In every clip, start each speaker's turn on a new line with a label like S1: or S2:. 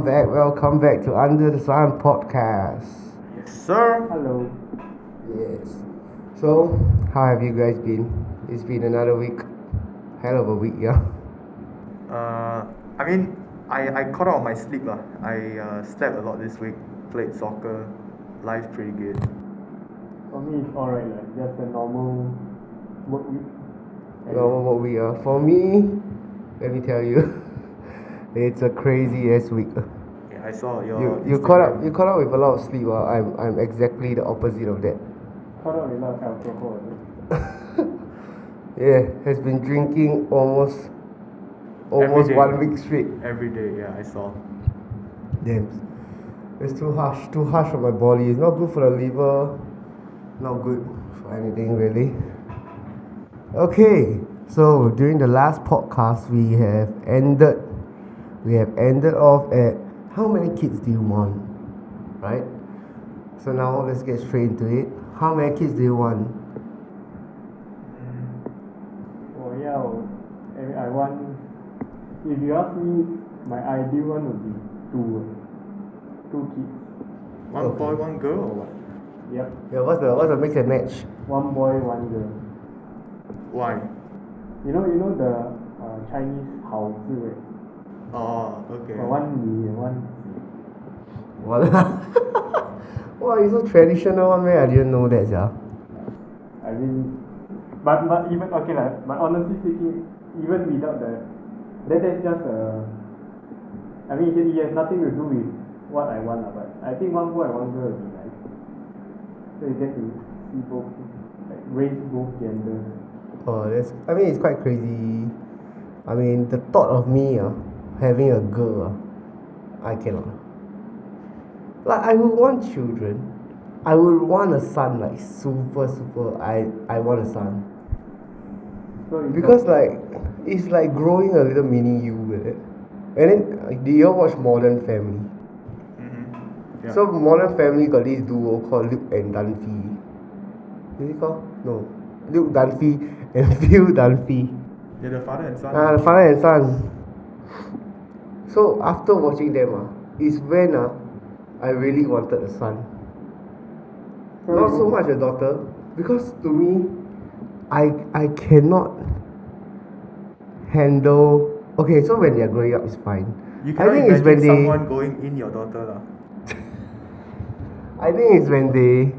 S1: welcome back to Under the Sun podcast.
S2: Yes, sir.
S3: Hello.
S1: Yes. So, how have you guys been? It's been another week. Hell of a week, yeah.
S2: I caught up on my sleep lah. I slept a lot this week. Played soccer. Life's pretty good.
S3: For me, it's alright, like just a normal work week.
S1: What we are. For me, let me tell you, it's a crazy ass week.
S2: Yeah, I saw your
S1: You caught up with a lot of sleep. I'm exactly the opposite of that.
S3: Caught up with a lot of alcohol.
S1: Yeah, has been drinking almost
S2: Every day.
S1: 1 week straight.
S2: Every day, yeah, I saw.
S1: Damn, it's too harsh for my body. It's not good for the liver, not good for anything really. Okay, so during the last podcast we have ended off at how many kids do you want, right? So now let's get straight into it. How many kids do you want?
S3: Oh yeah, I want. If you ask me, my ideal one would be two kids.
S2: One
S1: Okay.
S2: boy, one girl, or what?
S3: Yep.
S1: Yeah, what's the mix and match?
S3: One boy, one girl.
S2: Why?
S3: You know the Chinese 好字 right?
S2: Oh, okay.
S3: One 女 and one 子.
S1: What? Wow, you so traditional one man. I didn't know that, yeah.
S3: I mean, but even okay lah. But honestly speaking, even without that's just I mean, it has nothing to do with what I want lah. But I think one boy and one girl would be nice. So you get to see both, like raise both genders.
S1: Oh, it's quite crazy. I mean, the thought of me having a girl, I cannot. Like, I would want children. I would want a son, like, super, I want a son.
S3: So
S1: Because, like, it's like growing a little mini you with it. And then, do you all watch Modern Family?
S2: Mm-hmm. Yeah.
S1: So, Modern Family got this duo called Luke and Dunphy. Is it called? No. Luke Dunphy and Phil Dunphy.
S2: Yeah, the father and son.
S1: The father and son. So after watching them, is when I really wanted a son. Not so much a daughter, because to me, I cannot handle. Okay, so when they're growing up, it's fine.
S2: You
S1: I
S2: cannot
S1: think it's
S2: imagine
S1: when they.
S2: someone going in your daughter lah.
S1: I think it's when they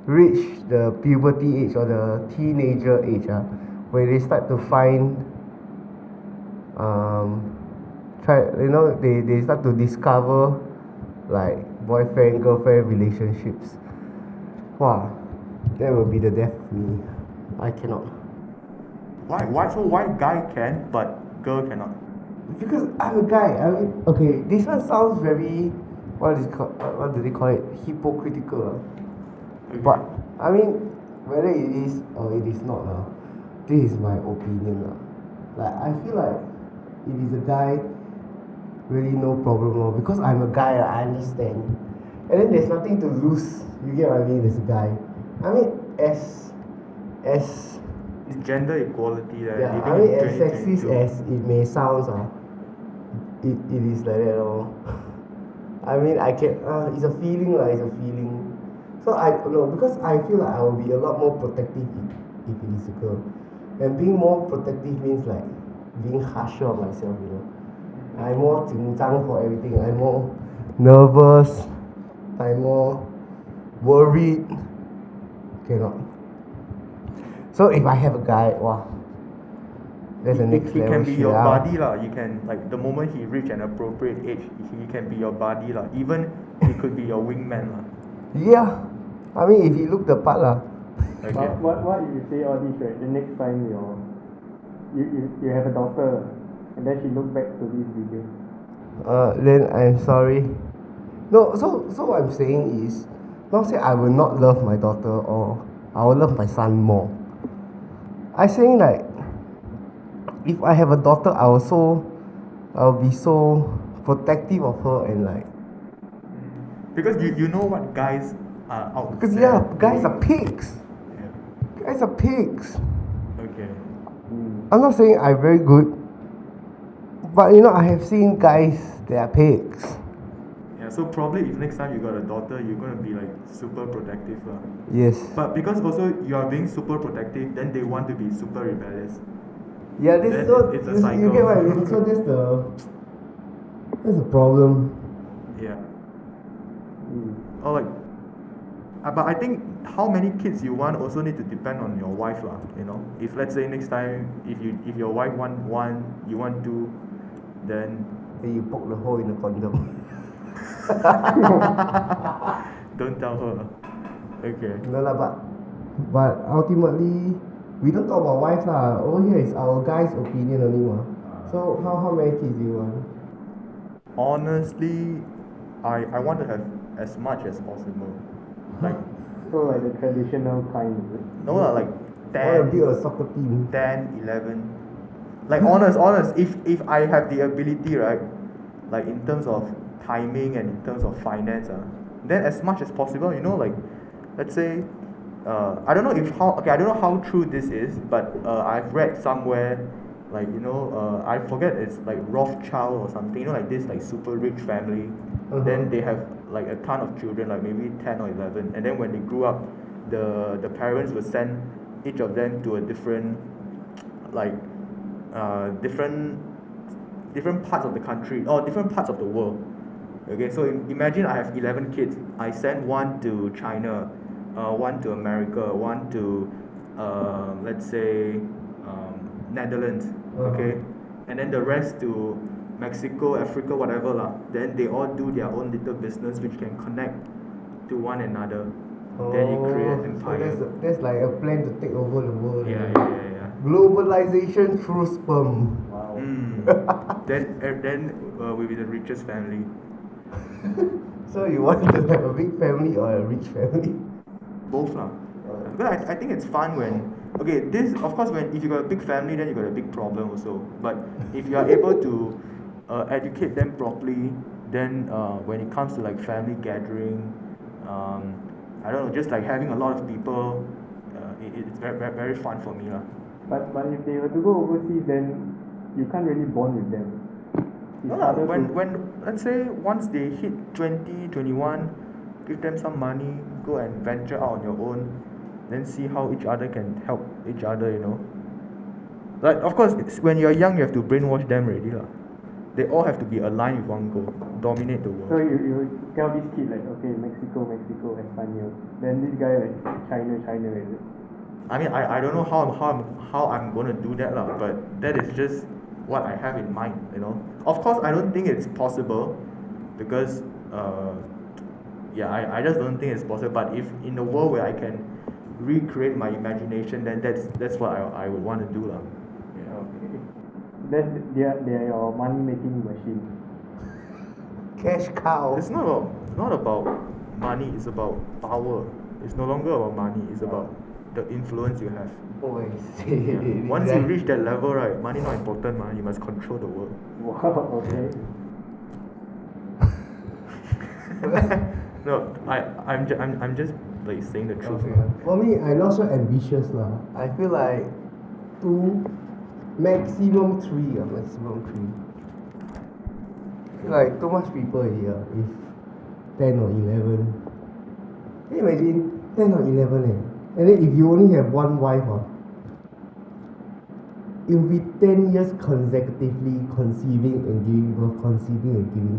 S1: reach the puberty age or the teenager age, where they start to find they start to discover like boyfriend girlfriend relationships. Wow, that will be the death of me. I cannot,
S2: Why guy can but girl cannot?
S1: because I'm a guy. I mean, okay, this one sounds very what do they call it, hypocritical.
S2: Okay.
S1: But I mean, whether it is or it is not, this is my opinion. Like, I feel like if it's a guy, really no problem. Because I'm a guy, I understand. And then there's nothing to lose. You get what I mean? As a guy. I mean, as
S2: It's gender equality there.
S1: yeah,
S2: living
S1: I mean,
S2: in
S1: as sexist
S2: 2022.
S1: as it may sound, it is like that. I mean, I can. It's a feeling, it's a feeling. So because I feel like I will be a lot more protective if it is a girl. And being more protective means like being harsher on myself, I'm more 紧张 for everything. I'm more nervous. I'm more worried. Cannot. So if I have a guy, wow, that's the next
S2: He
S1: level
S2: can be
S1: shit,
S2: your buddy lah. You can, like, the moment he reach an appropriate age, he can be your buddy lah. Even he could be your wingman lah.
S1: Yeah, I mean if he look the part lah.
S2: Okay.
S3: But what if you say all this right? The next time you have a daughter, and then she look back to this video.
S1: Then I'm sorry. No, so what I'm saying is, not say I will not love my daughter or I will love my son more. I saying like, if I have a daughter, I'll be so protective of her and like.
S2: Because you know what guys are out
S1: Because
S2: there
S1: guys
S2: doing.
S1: are pigs.
S2: Yeah.
S1: Guys are pigs.
S2: Okay.
S1: I'm not saying I'm very good, but I have seen guys that are pigs.
S2: so probably if next time you got a daughter, you're gonna be like super protective lah.
S1: Yes.
S2: But because also you are being super protective, then they want to be super rebellious.
S1: Yeah, this
S2: Then
S1: so
S2: it's a
S1: you
S2: cycle.
S1: get what I mean. So that's the problem.
S2: Yeah. Or like, but I think how many kids you want also need to depend on your wife lah. You know, if let's say next time if your wife want one, you want two, then
S1: Then you poke the hole in the condom.
S2: don't tell her. Okay.
S1: No lah, but ultimately we don't talk about wives lah. Over here is our guys' opinion only mah. So how many kids do you want?
S2: Honestly, I want to have as much as possible. Like
S3: So like the traditional kind, is it?
S2: no lah, like
S1: I want to
S2: 10,
S1: build a soccer team.
S2: 10, 11. Like honest. If I have the ability, right, like in terms of timing and in terms of finance, then as much as possible, you know, like let's say, I don't know I don't know how true this is, but I've read somewhere, like you know, I forget it's like Rothschild or something, you know, like this like super rich family, then they have like a ton of children, like maybe 10 or 11, and then when they grew up, the parents would send each of them to a different like different parts of the country or different parts of the world. Okay, so imagine I have 11 kids. I send one to China, one to America, one to let's say Netherlands. Okay, and then the rest to Mexico, Africa, whatever lah. Then they all do their own little business which can connect to one another. Then you create an empire.
S1: So that's like a plan to take over the world.
S2: Yeah.
S1: Globalization through sperm.
S3: Wow.
S2: Then we'll be the richest family.
S1: So you want to have a big family or a rich family?
S2: Both lah. Because I think it's fun when this of course when if you got a big family then you got a big problem also. But if you are able to educate them properly, then when it comes to like family gathering, I don't know, just like having a lot of people, it's very fun for me lah.
S3: But if they were to go overseas, then you can't really bond with them.
S2: No lah, when let's say once they hit 20, 21, give them some money, go and venture out on your own, then see how each other can help each other, you know. Like of course when you're young you have to brainwash them already lah. They all have to be aligned with one goal, dominate the world.
S3: So you tell this kid like, okay, Mexico, Español. Then this guy like China, is it?
S2: I mean I don't know how I'm gonna do that lah, but that is just what I have in mind, you know. Of course I don't think it's possible because I just don't think it's possible. But if in a world where I can recreate my imagination, then that's what I would want to do lah.
S3: Yeah, okay. Then they are your money making machine.
S1: Cash cow.
S2: It's not about money, it's about power. It's no longer about money, it's about the influence you have.
S1: Oh, I see.
S2: Once you reach that level, right, money not important, man. You must control the world.
S3: Wow, okay.
S2: No, I'm just like saying the truth.
S1: Okay. For me, I'm not so ambitious lah. I feel like 2, maximum 3. Maximum 3. Like too much people here. If 10 or 11. Can you imagine 10 or 11 and then if you only have one wife, it will be 10 years consecutively conceiving and giving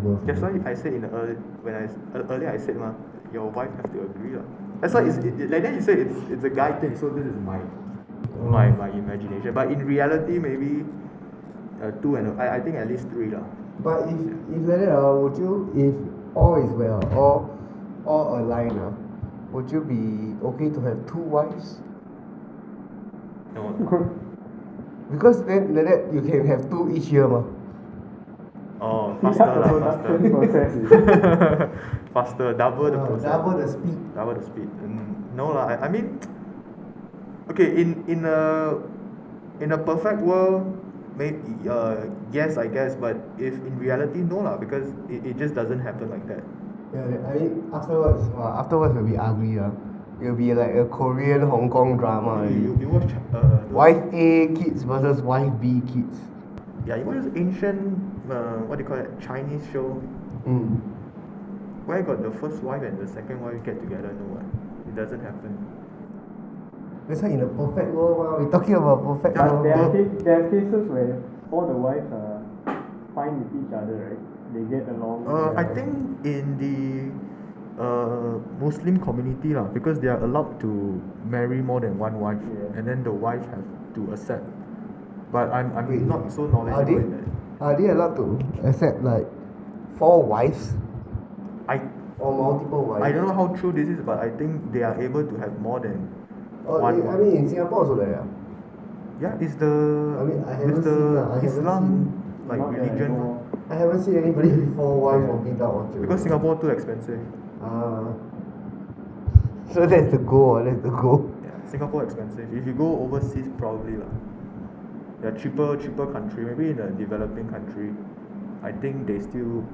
S1: birth.
S2: That's why I said earlier I said your wife have to agree lah. That's why like then you said it's a guy thing. So this is my imagination. But in reality, maybe 2 and I think at least 3 lah.
S1: But if like that, would you, if all is well, all aligned, would you be okay to have 2 wives?
S2: No.
S1: Because then like that you can have 2 each year, mah.
S2: Oh, faster lah, faster. Faster, double the process.
S1: Double the speed.
S2: Double the speed. No lah. I mean, okay. In a perfect world, maybe yes, I guess. But if in reality, no lah, because it just doesn't happen like that.
S1: Yeah, I mean afterwards will be ugly lah. It'll be like a Korean Hong Kong drama.
S2: You watch
S1: wife A kids versus wife B kids.
S2: Yeah, you watch this ancient what do you call it, Chinese show. where got the first wife and the second wife get together? No what? It doesn't happen.
S1: That's why in a perfect world, we're talking about perfect
S2: Yeah,
S1: world.
S3: There are cases where all the wives are fine with each other, right? They get along.
S2: I think in the Muslim community lah, because they are allowed to marry more than one wife,
S3: Yeah.
S2: and then the wife have to accept. But I'm
S1: Wait,
S2: not so
S1: Are
S2: knowledgeable
S1: they,
S2: in that.
S1: are they allowed to accept like 4 wives
S2: I
S1: or multiple wives?
S2: I don't know how true this is, but I think they are able to have more than
S1: Oh,
S2: one.
S1: I mean, in Singapore also like that.
S2: Yeah, it's the
S1: I mean, I haven't
S2: it's the
S1: seen lah, I haven't
S2: Islam
S1: seen.
S2: like
S3: Not that I
S2: religion.
S3: know of.
S1: I haven't seen anybody with 4 wives
S2: Yeah.
S1: walking down Orchard.
S2: Because Singapore too expensive.
S1: Ah. So that's the goal, that's the goal.
S2: Yeah, Singapore expensive. If you go overseas, probably lah. Yeah, cheaper country. Maybe in a developing country, I think they still.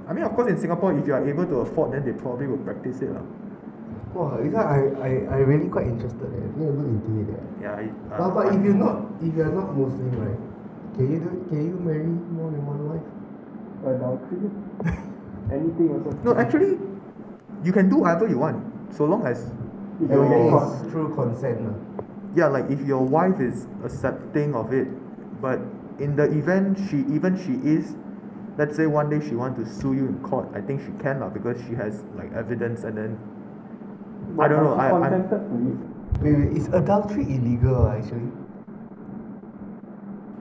S2: I mean, of course, in Singapore, if you are able to afford, then they probably will practice it lah.
S1: Wow, this one I really quite interested. I need to look into it.
S2: Yeah.
S1: But if you're not Muslim, right? Can you marry more than one wife?
S3: Adultery. Anything also.
S2: No, actually, you can do whatever you want, so long as
S3: You don't get
S1: Everything
S3: caught.
S1: is through consent.
S2: yeah, like if your wife is accepting of it, but in the event she is, let's say one day she want to sue you in court, I think she can lah, because she has like evidence, and then I don't know.
S3: She
S2: I'm
S3: consented to it.
S1: Wait, is adultery illegal actually?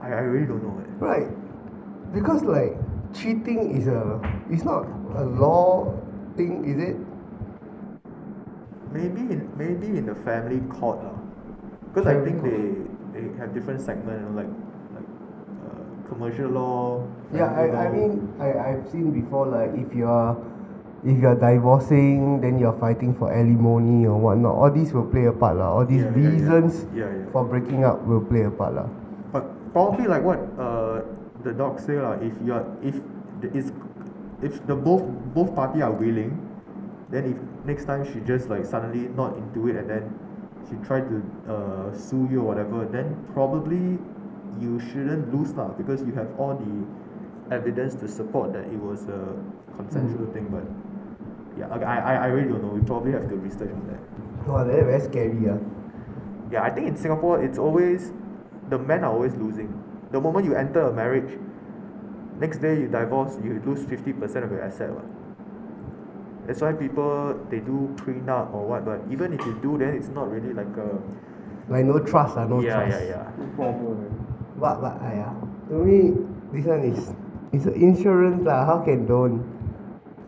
S2: I really don't know.
S1: Right. Because like cheating it's not a law thing, is it?
S2: Maybe in the family court lah, because I think they have different segment, you know, like commercial law.
S1: Yeah,
S2: family
S1: I
S2: law.
S1: mean I've seen before like if you're divorcing, then you're fighting for alimony or whatnot. All these will play a part lah. All these
S2: Yeah, yeah, yeah.
S1: reasons
S2: Yeah.
S1: for breaking up will play a part lah.
S2: But probably like what the doc say lah, if the both party are willing, then if next time she just like suddenly not into it and then she try to sue you or whatever, then probably you shouldn't lose lah, because you have all the evidence to support that it was a consensual thing. But yeah, okay, I really don't know. We probably have to research on that.
S1: Wow, that's very scary.
S2: Yeah, I think in Singapore it's always the men are always losing. The moment you enter a marriage, next day you divorce, you lose 50% of your asset. That's why people they do prenup or what. But even if you do, then it's not really like a
S1: Like no trust no trust.
S2: yeah.
S3: Informal, right?
S1: But to me this one is insurance lah. How can don't?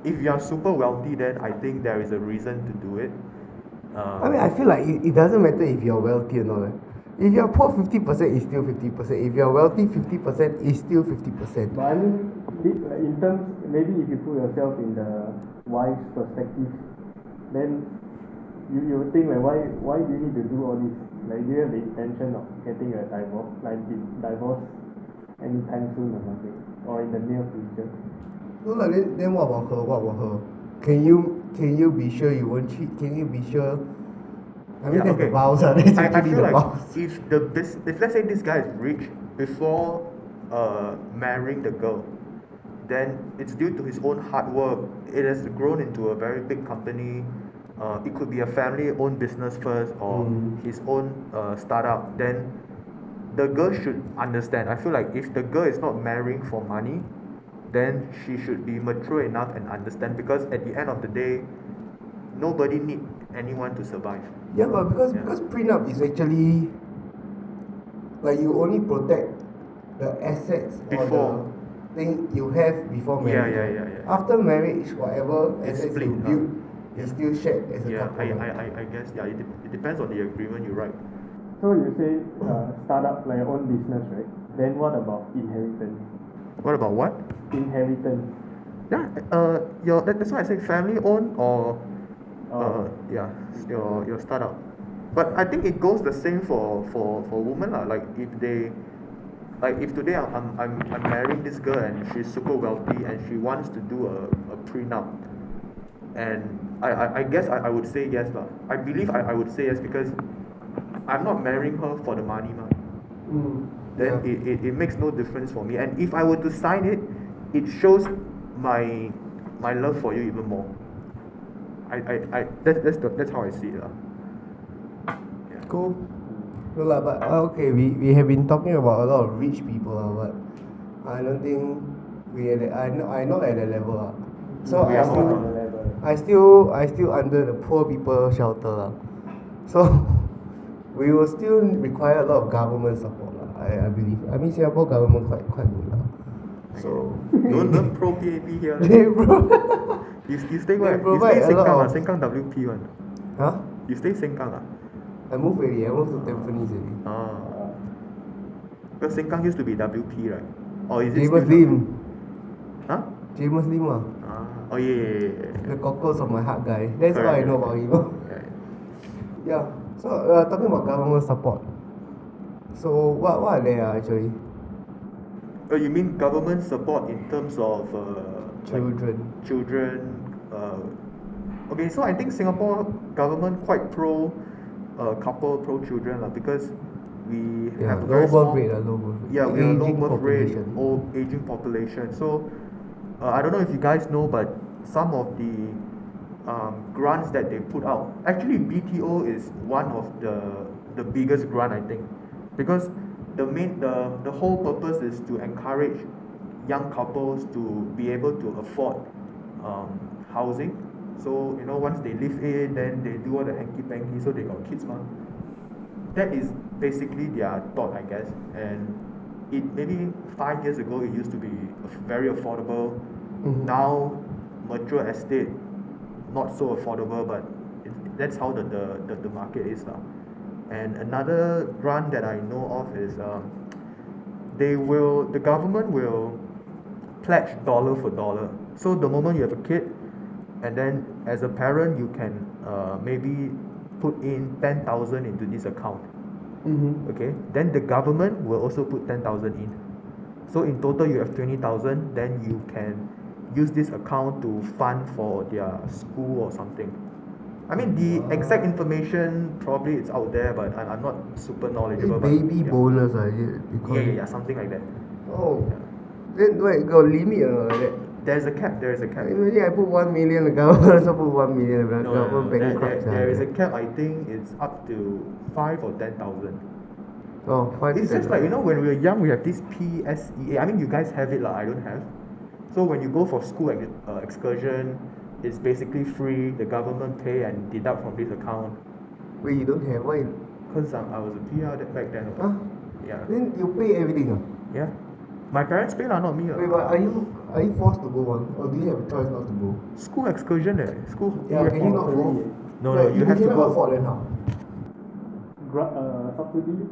S2: If you are super wealthy, then I think there is a reason to do it.
S1: I mean, I feel like it doesn't matter if you're wealthy or not. If you're poor, 50% is still 50%. If you're wealthy, 50% is still 50%.
S3: But I mean, in terms, maybe if you put yourself in the wife's perspective, then you would think like why do you need to do all this? Like, do you have the intention of getting a divorce anytime soon or something, or in the near future?
S1: No, then what about her? What about her? Can you be sure you won't cheat? Can you be sure? I mean, that's the vows. That's
S2: I
S1: actually
S2: feel
S1: the
S2: like
S1: vows.
S2: if let's say this guy is rich before marrying the girl, then it's due to his own hard work. It has grown into a very big company. It could be a family-owned business first, or his own startup. Then the girl should understand. I feel like if the girl is not marrying for money, then she should be mature enough and understand, because at the end of the day, nobody need anyone to survive.
S1: Yeah, but because prenup is actually like you only protect the assets
S2: Before.
S1: or the thing you have before marriage.
S2: Yeah.
S1: After marriage, whatever
S2: It's
S1: assets
S2: split,
S1: you build is still shared as a
S2: Yeah,
S1: couple.
S2: I guess it depends on the agreement you write.
S3: So you say start up like your own business, right? Then what about inheritance?
S2: What about what?
S3: Inheritance.
S2: Yeah, that's why I say family owned or your startup. But I think it goes the same for women lah. Like if today I'm marrying this girl and she's super wealthy and she wants to do a prenup, and I guess I would say yes lah. I believe I would say yes, because I'm not marrying her for the money mah. Then it makes no difference for me. And if I were to sign it, it shows my my love for you even more. That's how I see it. Yeah.
S1: Cool. No lah, but okay, we have been talking about a lot of rich people, but I don't think we at I not at that level. So
S2: We are not.
S1: I still under the poor people shelter. So we will still require a lot of government support. I believe. I mean Singapore government quite good. So
S2: Don't pro PAP here.
S1: they bro.
S2: You stay where? You
S1: provide
S2: stay
S1: a lot
S2: Sengkang,
S1: of-
S2: Sengkang WP one.
S1: Huh?
S2: You stay Sengkang.
S1: I moved already. I moved to Tampines already.
S2: Because Sengkang used to be WP, right? Or is it
S1: James
S2: still
S1: Lim.
S2: Huh?
S1: James Lim
S2: Oh yeah.
S1: the cockles of my heart guy. That's all I know about him.
S2: Right.
S1: Yeah. So talking about government support. So what are they actually?
S2: Oh, you mean government support in terms of
S1: Children.
S2: Like children. Okay, so I think Singapore government quite pro couple, pro children because we
S1: Yeah,
S2: have a
S1: low
S2: very
S1: birth
S2: small.
S1: rate, low birth rate.
S2: Yeah, we have low
S1: Aging
S2: birth rate,
S1: population.
S2: old aging population. So I don't know if you guys know, but some of the grants that they put out, actually BTO is one of the biggest grant I think, because the whole purpose is to encourage young couples to be able to afford housing. So once they live in, then they do all the hanky panky, so they got kids mah. That is basically their thought, I guess. And it maybe 5 years ago it used to be very affordable.
S1: Mhm.
S2: Now mature estate not so affordable, but that's how the market is now. And another grant that I know of is the government will pledge dollar for dollar. So the moment you have a kid, and then as a parent you can maybe put in 10,000 into this account.
S1: Mm-hmm.
S2: Okay, then the government will also put 10,000 in. So in total you have 20,000. Then you can use this account to fund for their school or something. I mean the exact information probably it's out there, but I'm not super knowledgeable. But
S1: Baby
S2: yeah.
S1: bonus, is it? They call it?
S2: Yeah, something like that.
S1: Oh. Then wait, got limit or like that?
S2: There's a cap.
S1: Imagine I put 1 million, the government also put 1 million, the government bankrupt.
S2: There is a cap. I think it's up to 5 or 10,000.
S1: Oh, 5
S2: It's just like when we were young, we have this PSEA. I mean, you guys have it lah. I don't have. So when you go for school excursion, it's basically free. The government pay and deduct from this account.
S1: Wait, you don't have? Why?
S2: Cause I was a PR back then.
S1: Huh?
S2: Yeah.
S1: Then you pay everything.
S2: Yeah. My parents pay lah, not me lah.
S1: Wait, but are you forced to go one? Or do you have a choice not to go?
S2: School excursion School.
S1: Yeah, can you not go?
S2: No,
S1: Like,
S2: you
S1: if
S2: have to
S1: cannot
S2: go.
S1: afford then how?
S3: Subsidy?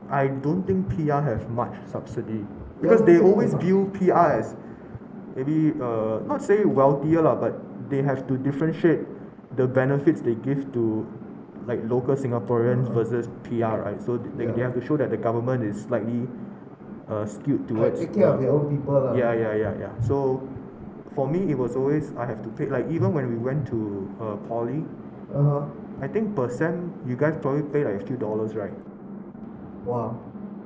S2: I don't think PR have much subsidy because they always view PR as maybe not say wealthier lah, but they have to differentiate the benefits they give to like local Singaporeans versus PR, right? So they have to show that the government is slightly skewed towards
S1: Take care of their own people lah.
S2: yeah. So for me it was always I have to pay, like even when we went to poly,
S1: Uh-huh.
S2: I think per sem you guys probably pay like a few dollars, right?
S1: Wow.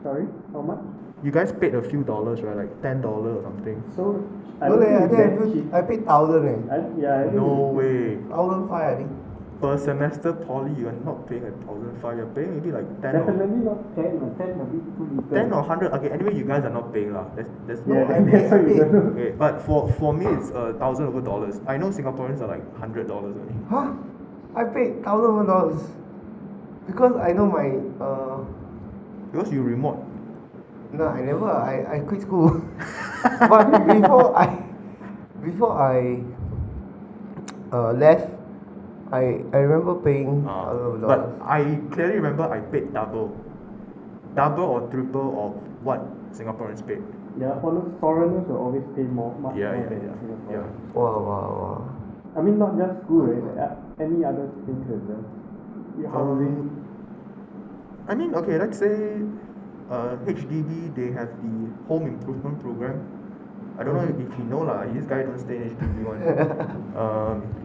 S3: Sorry, how much?
S2: You guys paid a few dollars, right? Like $10 or something.
S3: So, I
S1: No,
S3: don't
S1: I
S3: think it's that cheap.
S1: think I paid 1,000
S3: I think
S2: No way.
S1: 1,500 I think.
S2: Per semester poly, you are not paying 1,500. You're paying maybe like 10 or
S3: definitely not 10, 10 a bit too little.
S2: 10 or 100. Okay, anyway, you guys are not paying lah. There's no.
S3: Yeah,
S1: I paid,
S3: that's why
S1: I
S3: we
S1: paid.
S3: don't know.
S2: Okay, but for me it's $1,000 over dollars. I know Singaporeans are like $100 only.
S1: Huh? I paid $1,000 because I know my
S2: Because you remote.
S1: no, I never. I quit school. But before I left, I remember paying $1,000.
S2: But I clearly remember I paid double or triple of what Singaporeans paid.
S3: Yeah, foreigners will always pay much more
S2: Yeah.
S3: than Singaporeans.
S1: Wow.
S3: I mean, not just school, right? Any other things as well. Your housing.
S2: I mean, okay, let's say HDB, they have the home improvement program. I don't know if you know lah. This guy don't stay in HDB one.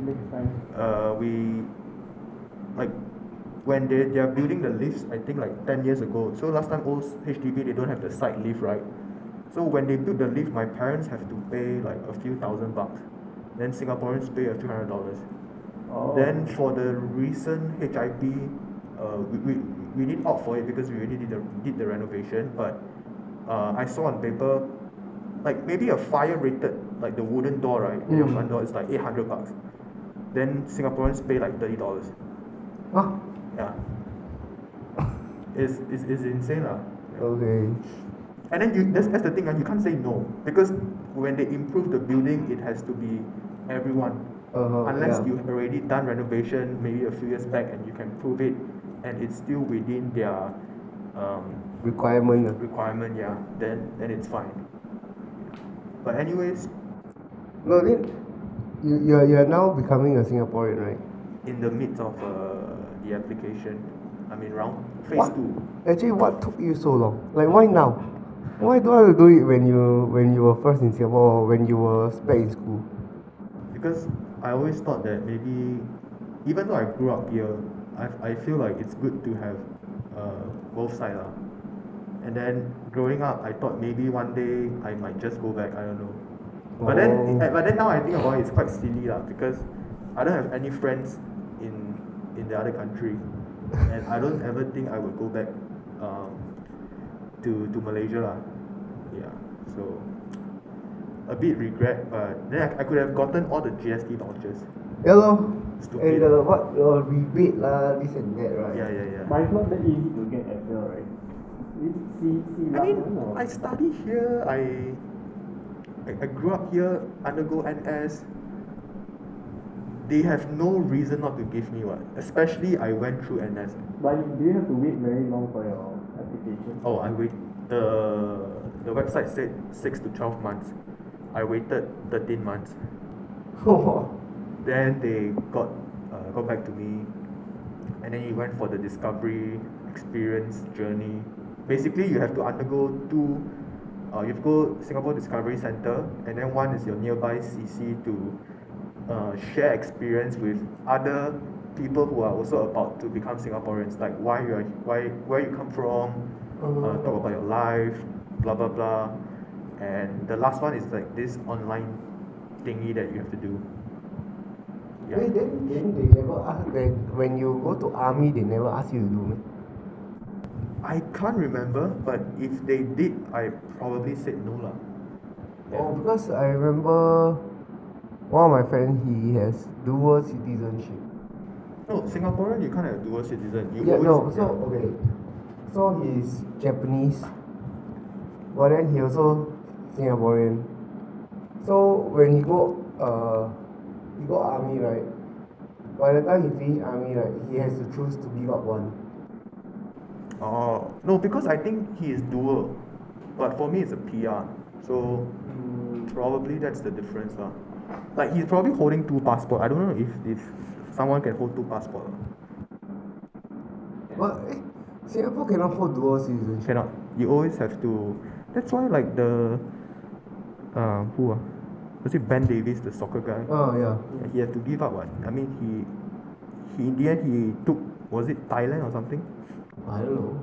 S3: Makes sense.
S2: We like when they are building the lifts. I think like 10 years ago. So last time old HDB they don't have the side lift, right? So when they build the lift, my parents have to pay like a few $1,000 then Singaporeans pay a few $100.
S3: Oh.
S2: Then for the recent HIP, we did opt for it because we already did the renovation. But I saw on paper, like maybe a fire rated, like the wooden door, right? Your front door is like $800. Then Singaporeans pay like $30.
S1: Huh?
S2: Yeah. It's insane lah.
S1: Okay.
S2: And then that's the thing, you can't say no, because when they improve the building, it has to be everyone. Unless
S1: Yeah.
S2: you have already done renovation maybe a few years back and you can prove it, and it's still within their
S1: Requirement.
S2: requirement, yeah, then it's fine. But anyways,
S1: No, then you're now becoming a Singaporean, right?
S2: in the midst of the application, I mean round phase
S1: What?
S2: 2.
S1: Actually, what took you so long? Like, why now? Why don't you do it when you were first in Singapore or when you were back in school?
S2: Because I always thought that maybe, even though I grew up here, I feel like it's good to have both sides lah. And then growing up, I thought maybe one day I might just go back. I don't know. But then now I think about it, it's quite silly lah, because I don't have any friends in the other country, and I don't ever think I would go back to Malaysia lah. Yeah. So a bit regret, but then I could have gotten all the GST vouchers.
S1: Yeah, lor.
S2: Stupid.
S1: And what rebate lah, this and that, right?
S2: Yeah.
S3: But it's not that easy to get as well, right?
S2: I mean, I study here. I grew up here, undergo NS. They have no reason not to give me one. Especially I went through NS.
S3: But do you have to wait very long for your application?
S2: Oh, I wait. The website said 6 to 12 months. I waited 13 months. Then they got back to me, and then you went for the discovery experience journey. Basically, you have to undergo two. You have to go Singapore Discovery Centre, and then one is your nearby CC to share experience with other people who are also about to become Singaporeans, like where you come from, talk about your life, blah blah blah, and the last one is like this online thingy that you have to do. Yeah.
S1: Wait, then they never ask, when you go to army, they never ask you to do it.
S2: I can't remember, but if they did, I probably said no lah.
S1: Oh, because I remember one of my friends, he has dual citizenship.
S2: No, Singaporean, you can't have dual citizen.
S1: Okay. So he's Japanese, but then he also Singaporean. So when he go army, right? By the time he finish army, right, he has to choose to give up one.
S2: Oh, no, because I think he is dual, but for me it's a PR. So probably that's the difference lah. Like he's probably holding two passports. I don't know if someone can hold two passports.
S1: But Singapore cannot hold dual citizenship.
S2: Cannot. You always have to. That's why like the who was it Ben Davies, the soccer guy?
S1: Oh yeah.
S2: He had to give up one. I mean he in the end he took, was it Thailand or something?
S1: I don't know.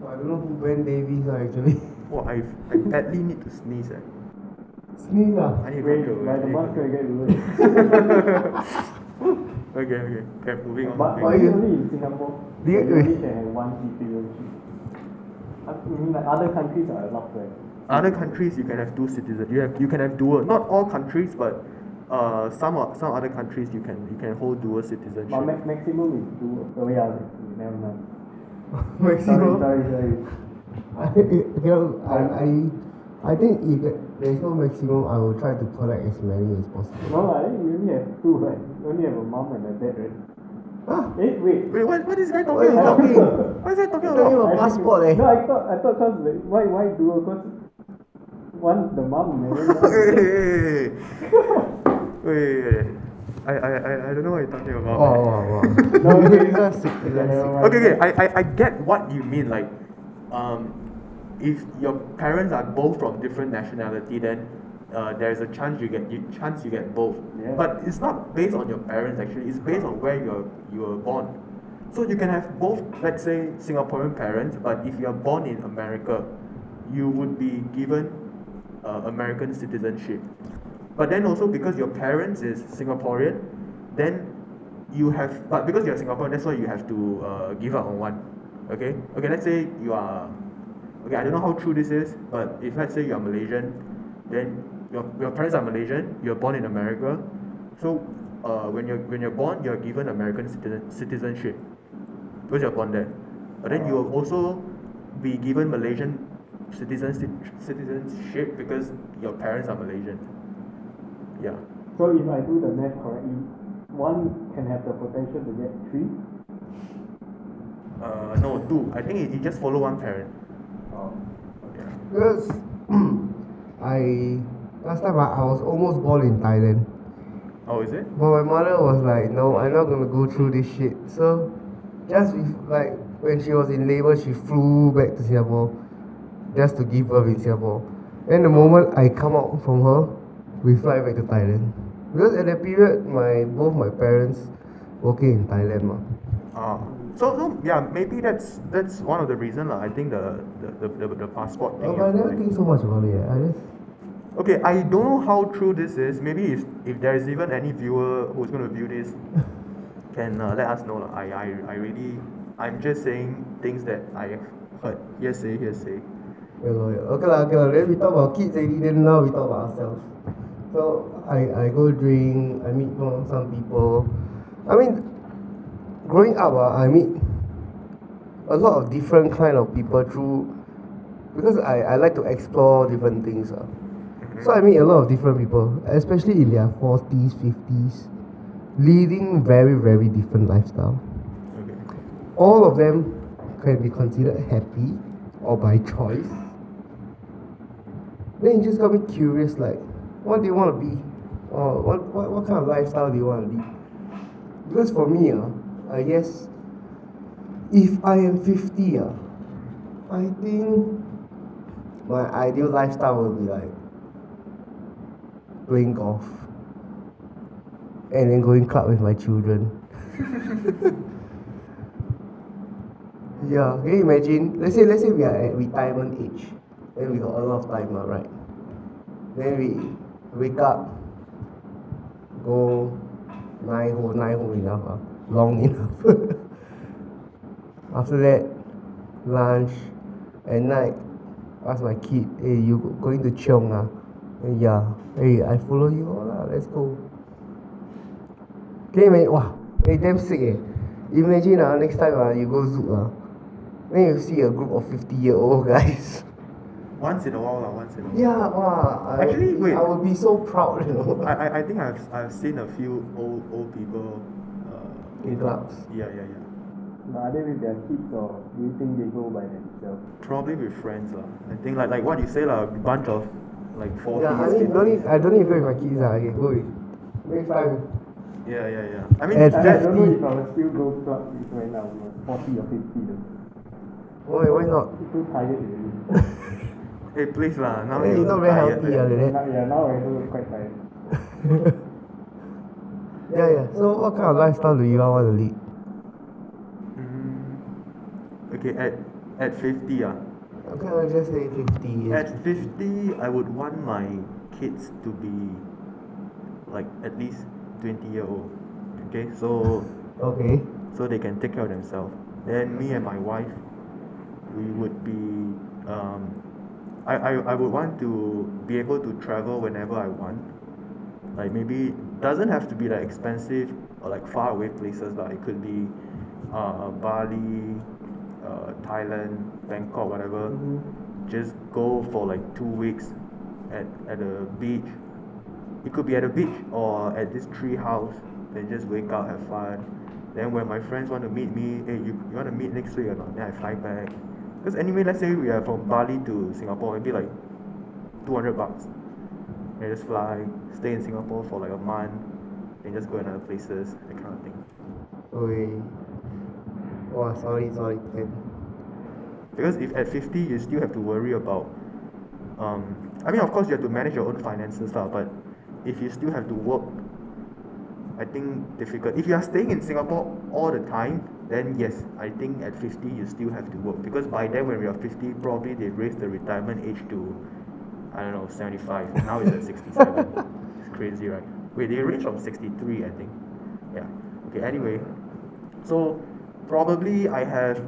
S1: I don't know who Ben Davies are actually.
S2: Oh, I badly need to sneeze.
S1: Sneeze ah.
S2: I need to
S3: Wait,
S2: control.
S3: like the bus can get away.
S2: Okay, moving on.
S3: But
S1: Why you-
S3: only in Singapore,
S1: Do you-
S3: you only can have one citizenship. I mean, like other countries are allowed to have.
S2: Other countries you can have two citizens. You can have dual. Not all countries, but some other countries you can hold dual citizenship.
S3: But maximum is two. Oh yeah, never mind.
S1: Maximum.
S3: Sorry.
S1: I think if there is no maximum, I will try to collect as many as possible.
S3: No, I think you only have two, right? You only have a mom and a dad, right?
S1: Huh?
S3: Wait.
S2: Wait, what is this guy
S1: What are
S2: talking
S1: you
S2: about?
S1: talking?
S2: What is he talking
S1: Talking
S2: about?
S1: about passport, eh?
S3: No, I thought cause like, why dual? Cause one the mom and then
S2: Wait. I don't know what you're talking about.
S1: Wow.
S3: No, okay.
S2: Okay. I get what you mean. Like, if your parents are both from different nationality, then there's a chance you get both.
S3: Yeah.
S2: But it's not based on your parents actually. It's based on where you were born. So you can have both, let's say Singaporean parents, but if you are born in America, you would be given American citizenship. But then also because your parents is Singaporean, then you have, but because you're Singaporean, that's why you have to give up on one. Okay? Okay, let's say you are, okay, I don't know how true this is, but if let's say you are Malaysian, then your parents are Malaysian, you're born in America, so when you're born, you're given American citizenship because you're born there. But then you will also be given Malaysian citizenship because your parents are Malaysian. Yeah.
S3: So if I do the math correctly, one can have the potential to get 3.
S2: No, 2. I think you just follow one parent.
S3: Oh.
S2: Yeah.
S1: Because I last time I was almost born in Thailand,
S2: Oh, is it?
S1: but my mother was like, no, I'm not gonna go through this shit. So just like when she was in labor, she flew back to Singapore just to give birth in Singapore. Then the moment I come out from her, we fly back to Thailand. Because at that period, both my parents working in Thailand, ma.
S2: So yeah, maybe that's one of the reason lah. I think the passport thing.
S1: But I never think so much about it. I just
S2: Okay, I don't know how true this is. Maybe if there is even any viewer who's going to view this, can let us know lah. I really, I'm just saying things that I have heard. Hearsay.
S1: yeah, lor, yeah. Okay lah. Then we talk about kids already. Then now we talk about ourselves. So I go drink. I meet some people. I mean, growing up, I meet a lot of different kind of people through because I like to explore different things. So I meet a lot of different people, especially in their 40s, 50s, leading very, very different lifestyle.
S2: Okay.
S1: All of them can be considered happy or by choice. Then it just got me curious, like, what do you want to be? Or what kind of lifestyle do you want to be? Because for me, I guess, if I am 50, I think my ideal lifestyle will be like playing golf and then going club with my children. Yeah, can you imagine? Let's say we are at retirement age, then we got a lot of time, right? Then we wake up, go 9 hole enough, long enough. After that, lunch, at night, ask my kid, hey, you going to Chiong? Yeah, hey, I follow you all lah, let's go. Can you imagine? Wow, hey, damn sick Imagine next time you go Zouk, then you see a group of 50-year-old guys.
S2: Once in a while.
S1: Yeah, wow.
S2: Actually, wait.
S1: I would be so proud, you know.
S2: I think I've seen a few old people.
S1: In clubs.
S2: Yeah.
S3: But are they with their kids or do you think they go by themselves?
S2: Probably with friends lah. I think like what you say lah, a bunch of like 40s.
S1: Yeah, I mean, I don't need to go with my kids. I can go with next time.
S2: Yeah. I mean,
S1: At
S3: I don't know
S1: 50.
S3: if I will still go club when I'm 40 or 50 though.
S1: Why not?
S3: Too tired already.
S2: hey, please lah. Now
S1: Hey,
S2: you
S1: not very
S2: tired.
S1: healthy, like that.
S3: Now I also quite tired.
S1: Yeah. So what kind of lifestyle do you all want to lead?
S2: Okay, at 50
S1: Okay, let's just say 50 years.
S2: At 50, I would want my kids to be like at least 20-year-old. Okay, so
S1: Okay.
S2: they can take care of themselves. Then me and my wife, we would be I would want to be able to travel whenever I want. Like maybe doesn't have to be like expensive or like far away places. Like it could be Bali, Thailand, Bangkok, whatever. Just go for like 2 weeks at a beach. It could be at a beach or at this tree house. Then just wake up, have fun. Then when my friends want to meet me, hey, you want to meet next week or not? Then I fly back. Because anyway, let's say we are from Bali to Singapore, maybe like $200. And just fly, stay in Singapore for like a month, and just go another places, that kind of thing.
S1: Okay. Oh, sorry.
S2: Because if at 50 you still have to worry about, I mean of course you have to manage your own finances lah, but if you still have to work, I think difficult. If you are staying in Singapore all the time, then yes, I think at 50 you still have to work, because by then when we are 50, probably they raise the retirement age to, I don't know, 75. Now it's at 67. crazy, right? Wait, they range from 63, I think. Yeah. Okay. Anyway, so probably I have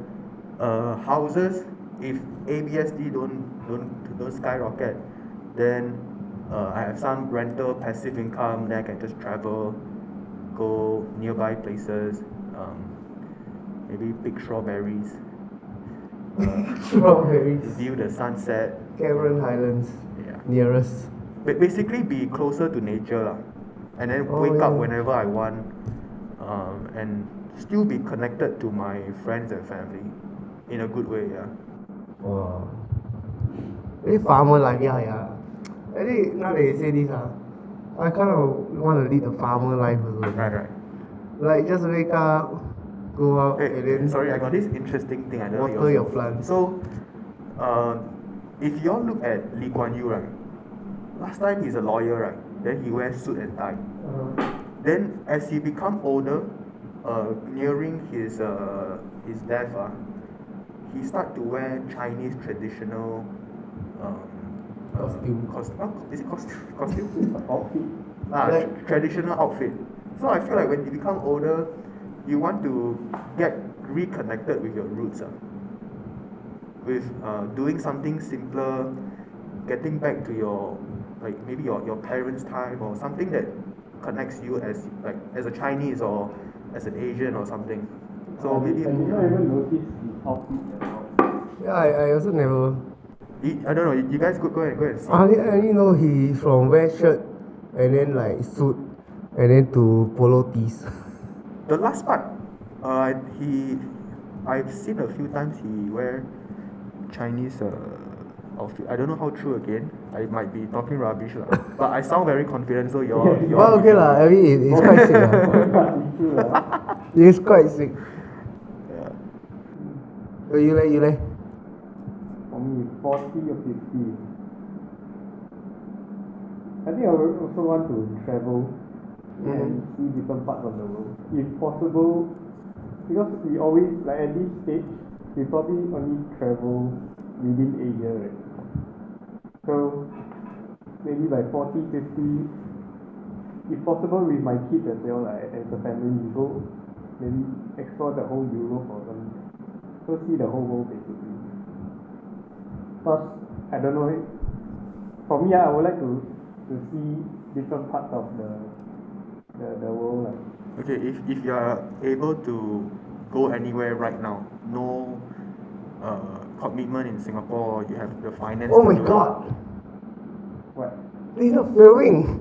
S2: houses. If ABSD don't skyrocket, then I have some rental passive income. Then I can just travel, go nearby places, maybe pick strawberries,
S1: Strawberries.
S2: view the sunset.
S1: Cameron Highlands.
S2: Yeah.
S1: Nearest.
S2: Basically be closer to nature lah, and then
S1: Oh,
S2: wake up
S1: yeah.
S2: whenever I want, and still be connected to my friends and family in a good way. Yeah.
S1: Wow. Really farmer life, yeah. Actually, now that you say this, I kind of want to lead the farmer life also.
S2: Right.
S1: Like just wake up, go out,
S2: Hey,
S1: and then
S2: sorry, I got this interesting thing. I don't know
S1: water your
S2: also.
S1: plants.
S2: So, if you all look at Lee Kuan Yew, right? Last time he's a lawyer, right? Then he wears suit and tie. Then as he become older, nearing his death, he start to wear Chinese traditional
S1: Costume.
S2: is it costume?
S3: Outfit.
S1: Like-
S2: Traditional outfit. So I feel like when you become older, you want to get reconnected with your roots, with doing something simpler, getting back to your like maybe your parents' time or something that connects you as a Chinese or as an Asian or something. So maybe
S3: I did not even notice his outfit at all.
S1: Yeah, I also never.
S2: I don't know. You guys go and see.
S1: I only know he's from wear shirt and then like suit and then to polo tees.
S2: The last part, I've seen a few times he wear Chinese outfit. I don't know how true again. I might be talking rubbish lah. But I sound very confident, so you're.
S1: Well, okay lah. I mean, it's quite sick lah.
S3: True,
S1: It's quite sick.
S2: Yeah.
S1: So you like?
S3: For me, 40 or 50. I think I would also want to travel and see different parts of the world. If possible, because we always, like at this stage, we probably only travel within Asia, right? So, maybe by 40, 50, if possible with my kids as well, like, as a family, we go maybe explore the whole Europe or something. So see the whole world basically. Because, I don't know, for me, I would like to see different parts of the world. Like.
S2: Okay, if you are able to go anywhere right now, no commitment in Singapore, you have the finance.
S1: Oh
S2: to
S1: my
S2: do it.
S1: god!
S3: What?
S1: This is not filming.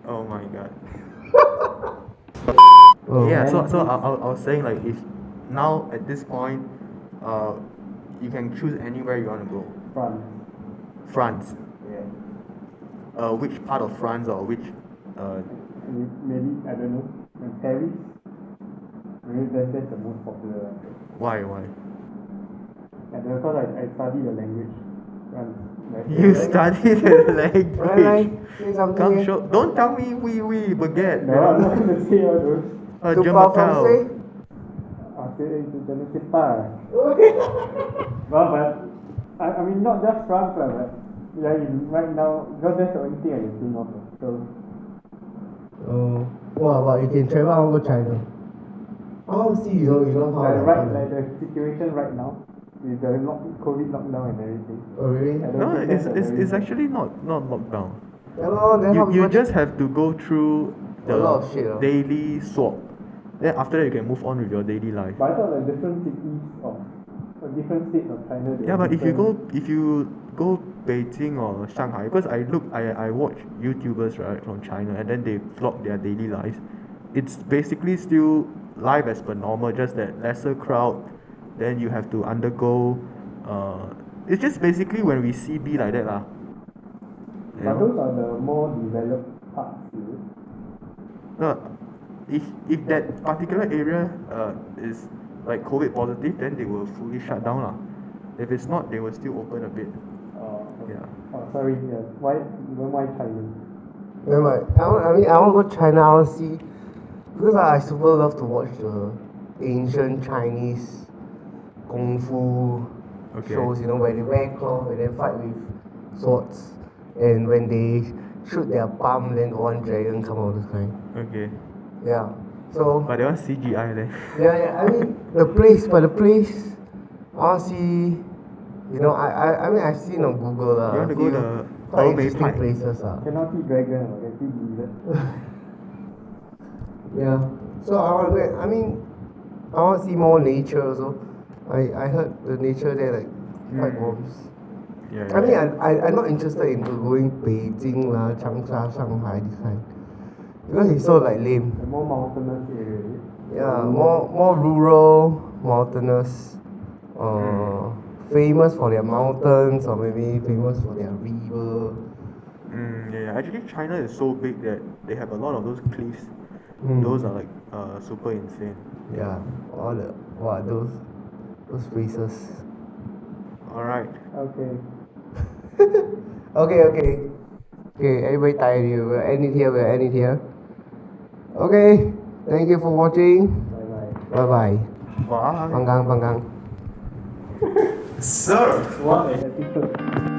S2: Oh my god.
S1: Oh.
S2: Yeah, so I was saying like if now at this point, you can choose anywhere you want to go.
S3: France.
S2: France.
S3: Yeah.
S2: Which part of France or which?
S3: Maybe, I don't know, in Paris. Maybe that's the most popular.
S2: Why?
S3: And because I study the language. France.
S2: You study the language.
S1: Like, say something.
S2: Come show. Don't tell me we baguette.
S3: No, I'm not going to say all those.
S1: Tu
S2: Je
S1: parles
S2: m'appelle.
S1: français?
S3: Je ne sais pas. Well, but I mean not just France, but yeah, right now, because that's the only thing I can think of. So,
S1: Oh. Wow, but you can travel. I want to go China. I want to see, you know how.
S3: like the situation right now, with the COVID lockdown and everything.
S1: Oh really?
S3: I don't
S2: No,
S3: think that's a very
S2: it's actually not lockdown.
S1: Yeah, lor, then how
S2: You
S1: much-
S2: just have to go through
S1: A lot of shit,
S2: the daily swap. Then after that you can move on with your daily life.
S3: But I thought like different cities of different states of China. they
S2: Yeah,
S3: have
S2: but if you
S3: different-
S2: go Beijing or Shanghai, because I watch YouTubers right from China and then they vlog their daily lives. It's basically still life as per normal, just that lesser crowd. Then you have to undergo. It's just basically when we see be like that lah. You
S3: But
S2: know?
S3: those are the more developed parts, is it?
S2: No, if that particular area is like COVID positive, then they will fully shut down lah. If it's not, they will still open a bit.
S3: Okay.
S2: Yeah.
S3: Oh, sorry. Yeah. Why China?
S1: Then like, I want to go China. I want to see, because I super love to watch the ancient Chinese kung fu
S2: Okay.
S1: shows. You know, where they wear cloth and then fight with swords, and when they shoot their palm, then one dragon come out, this kind.
S2: Okay.
S1: Yeah. So
S2: But that one CGI then.
S1: yeah. I mean the place, I wanna see. You know, I mean I've seen on Google
S2: You want to go
S1: few
S2: the
S1: quite
S2: Hebei
S1: interesting
S2: Park?
S1: places
S3: Cannot see dragon, can see lizard.
S1: Yeah. So I mean I want to see more nature also. I heard the nature there like quite warm.
S2: Yeah,
S1: I mean
S2: yeah.
S1: I'm not interested in going Beijing lah, Changsha, Shanghai this kind. Because it's so like lame.
S3: The more mountainous area, is it?
S1: Yeah, more rural, mountainous, famous for their mountains or maybe famous for their river.
S2: Yeah. Actually, China is so big that they have a lot of those cliffs.
S1: Mm.
S2: Those are like super insane.
S1: Yeah, all the those places.
S2: All right.
S3: Okay.
S1: Okay. Everybody tired here. We'll end it here. Okay. Thank you for watching.
S3: Bye bye.
S1: Bye bye.
S2: Bye.
S1: Panggang.
S2: Sir.
S3: What an episode.